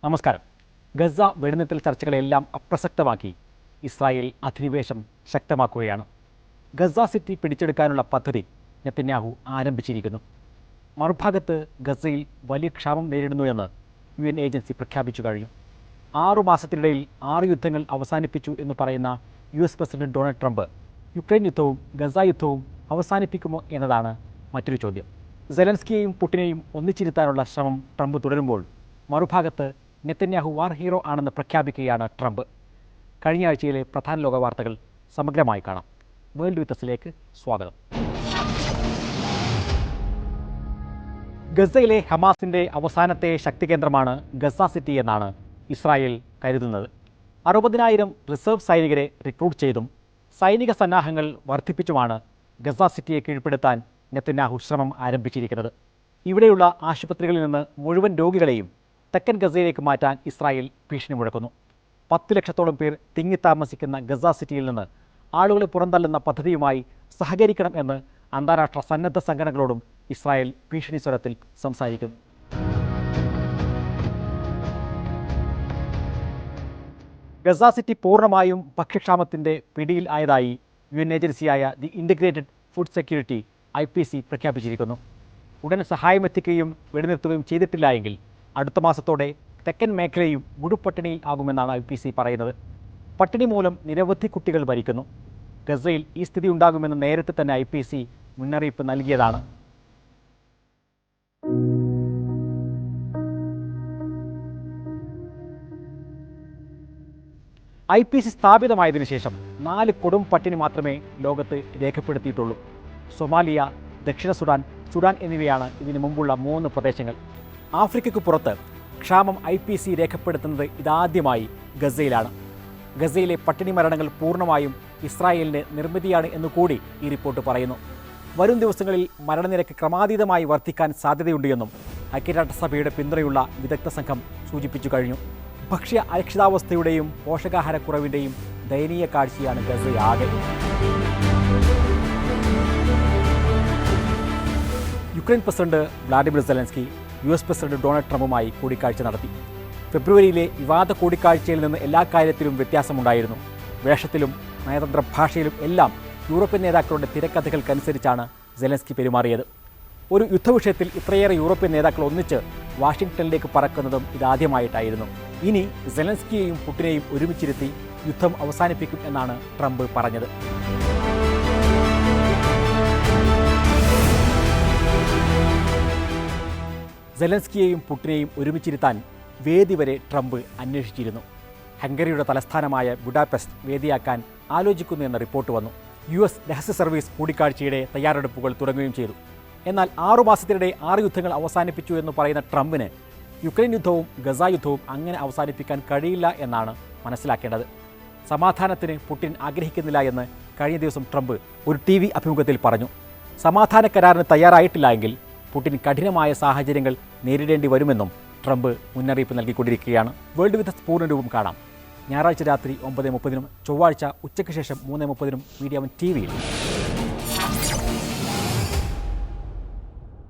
നമസ്കാരം. ഗസ വെടിനിർത്തൽ ചർച്ചകളെല്ലാം അപ്രസക്തമാക്കി ഇസ്രായേൽ അധിനിവേശം ശക്തമാക്കുകയാണ്. ഗസ സിറ്റി പിടിച്ചെടുക്കാനുള്ള പദ്ധതി നെതന്യാഹു ആരംഭിച്ചിരിക്കുന്നു. മറുഭാഗത്ത് ഗസയിൽ വലിയ ക്ഷാമം നേരിടുന്നുവെന്ന് UN ഏജൻസി പ്രഖ്യാപിച്ചു കഴിഞ്ഞു. 6 മാസത്തിനിടയിൽ 6 യുദ്ധങ്ങൾ അവസാനിപ്പിച്ചു എന്ന് പറയുന്ന US president Donald Trump Ukraine യുദ്ധവും ഗസ യുദ്ധവും അവസാനിപ്പിക്കുമോ എന്നതാണ് മറ്റൊരു ചോദ്യം. സെലൻസ്കിയെയും പുടിനെയും ഒന്നിച്ചിരുത്താനുള്ള ശ്രമം ട്രംപ് തുടരുമ്പോൾ മറുഭാഗത്ത് നെതന്യാഹു വാർ ഹീറോ ആണെന്ന് പ്രഖ്യാപിക്കുകയാണ് ട്രംപ്. കഴിഞ്ഞ ആഴ്ചയിലെ പ്രധാന ലോക വാർത്തകൾ സമഗ്രമായി കാണാം. വേൾഡ് വിത്തസിലേക്ക് സ്വാഗതം. ഗസയിലെ ഹമാസിൻ്റെ അവസാനത്തെ ശക്തി കേന്ദ്രമാണ് ഗസ സിറ്റി എന്നാണ് ഇസ്രായേൽ കരുതുന്നത്. 60,000 റിസർവ് സൈനികരെ റിക്രൂട്ട് ചെയ്തും സൈനിക സന്നാഹങ്ങൾ വർദ്ധിപ്പിച്ചുമാണ് ഗസ സിറ്റിയെ കീഴ്പ്പെടുത്താൻ നെതന്യാഹു ശ്രമം ആരംഭിച്ചിരിക്കുന്നത്. ഇവിടെയുള്ള ആശുപത്രികളിൽ നിന്ന് മുഴുവൻ രോഗികളെയും തെക്കൻ ഗസയിലേക്ക് മാറ്റാൻ ഇസ്രായേൽ ഭീഷണി മുഴക്കുന്നു. 10 ലക്ഷത്തോളം പേർ തിങ്ങിത്താമസിക്കുന്ന ഗസ സിറ്റിയിൽ നിന്ന് ആളുകളെ പുറന്തള്ളുന്ന പദ്ധതിയുമായി സഹകരിക്കണം എന്ന് അന്താരാഷ്ട്ര സന്നദ്ധ സംഘടനകളോടും ഇസ്രായേൽ ഭീഷണി സ്വരത്തിൽ സംസാരിക്കുന്നു. ഗസ സിറ്റി പൂർണ്ണമായും ഭക്ഷ്യക്ഷാമത്തിൻ്റെ പിടിയിൽ ആയതായി UN ഏജൻസിയായ the integrated food security IPC പ്രഖ്യാപിച്ചിരിക്കുന്നു. ഉടൻ സഹായമെത്തിക്കുകയും വെടിനിർത്തുകയും ചെയ്തിട്ടില്ല എങ്കിൽ അടുത്ത മാസത്തോടെ തെക്കൻ മേഖലയും മുഴുപട്ടിണിയിൽ ആകുമെന്നാണ് IPC പറയുന്നത്. പട്ടിണി മൂലം നിരവധി കുട്ടികൾ മരിക്കുന്നു. ഗസയിൽ ഈ സ്ഥിതി ഉണ്ടാകുമെന്ന് നേരത്തെ തന്നെ IPC മുന്നറിയിപ്പ് നൽകിയതാണ്. IPC സ്ഥാപിതമായതിനു ശേഷം 4 കൊടും പട്ടിണി മാത്രമേ ലോകത്ത് രേഖപ്പെടുത്തിയിട്ടുള്ളൂ. സൊമാലിയ, ദക്ഷിണ സുഡാൻ, സുഡാൻ എന്നിവയാണ് ഇതിനു മുമ്പുള്ള 3 പ്രദേശങ്ങൾ. ആഫ്രിക്കയ്ക്ക് പുറത്ത് ക്ഷാമം IPC രേഖപ്പെടുത്തുന്നത് ഇതാദ്യമായി ഗസയിലാണ്. ഗസയിലെ പട്ടിണി മരണങ്ങൾ പൂർണ്ണമായും ഇസ്രായേലിൻ്റെ നിർമ്മിതിയാണ് എന്നുകൂടി ഈ റിപ്പോർട്ട് പറയുന്നു. വരും ദിവസങ്ങളിൽ മരണനിരക്ക് ക്രമാതീതമായി വർദ്ധിക്കാൻ സാധ്യതയുണ്ട് എന്നും ഐക്യരാഷ്ട്രസഭയുടെ പിന്തുണയുള്ള വിദഗ്ധ സംഘം സൂചിപ്പിച്ചു കഴിഞ്ഞു. ഭക്ഷ്യ അരക്ഷിതാവസ്ഥയുടെയും പോഷകാഹാരക്കുറവിൻ്റെയും ദയനീയ കാഴ്ചയാണ് ഗസയാകെ. Ukraine president Vladimir Zelensky US president Donald ട്രംപുമായി കൂടിക്കാഴ്ച നടത്തി. ഫെബ്രുവരിയിലെ വിവാദ കൂടിക്കാഴ്ചയിൽ നിന്ന് എല്ലാ കാര്യത്തിലും വ്യത്യാസമുണ്ടായിരുന്നു. വേഷത്തിലും നയതന്ത്ര ഭാഷയിലും എല്ലാം യൂറോപ്യൻ നേതാക്കളുടെ തിരക്കഥകൾക്കനുസരിച്ചാണ് സെലൻസ്കി പെരുമാറിയത്. ഒരു യുദ്ധവിഷയത്തിൽ ഇത്രയേറെ യൂറോപ്യൻ നേതാക്കൾ ഒന്നിച്ച് വാഷിംഗ്ടണിലേക്ക് പറക്കുന്നതും ഇതാദ്യമായിട്ടായിരുന്നു. ഇനി സെലൻസ്കിയെയും പുടിനെയും ഒരുമിച്ചിരുത്തി യുദ്ധം അവസാനിപ്പിക്കും എന്നാണ് ട്രംപ് പറഞ്ഞത്. സെലൻസ്കിയെയും പുടിനെയും ഒരുമിച്ചിരുത്താൻ വേദി വരെ ട്രംപ് അന്വേഷിച്ചിരുന്നു. ഹംഗറിയുടെ തലസ്ഥാനമായ ബുഡാപെസ്റ്റ് വേദിയാക്കാൻ ആലോചിക്കുന്നു എന്ന റിപ്പോർട്ട് വന്നു. US രഹസ്യ സർവീസ് കൂടിക്കാഴ്ചയുടെ തയ്യാറെടുപ്പുകൾ തുടങ്ങുകയും ചെയ്തു. എന്നാൽ 6 മാസത്തിനിടെ 6 യുദ്ധങ്ങൾ അവസാനിപ്പിച്ചു എന്ന് പറയുന്ന ട്രംപിന് യുക്രൈൻ യുദ്ധവും ഗസ യുദ്ധവും അങ്ങനെ അവസാനിപ്പിക്കാൻ കഴിയില്ല എന്നാണ് മനസ്സിലാക്കേണ്ടത്. സമാധാനത്തിന് പുടിൻ ആഗ്രഹിക്കുന്നില്ല എന്ന് കഴിഞ്ഞ ദിവസം ട്രംപ് ഒരു TV അഭിമുഖത്തിൽ പറഞ്ഞു. സമാധാന കരാറിന് തയ്യാറായിട്ടില്ല എങ്കിൽ പുടിൻ കഠിനമായ സാഹചര്യങ്ങൾ നേരിടേണ്ടി വരുമെന്നും ട്രംപ് മുന്നറിയിപ്പ് നൽകിക്കൊണ്ടിരിക്കുകയാണ്. വേൾഡ് വിത്ത് പൂർണ്ണരൂപം കാണാം ഞായറാഴ്ച രാത്രി 9:30-നും ചൊവ്വാഴ്ച ഉച്ചയ്ക്ക് ശേഷം 3:30-നും മീഡിയ 1 TV യിൽ.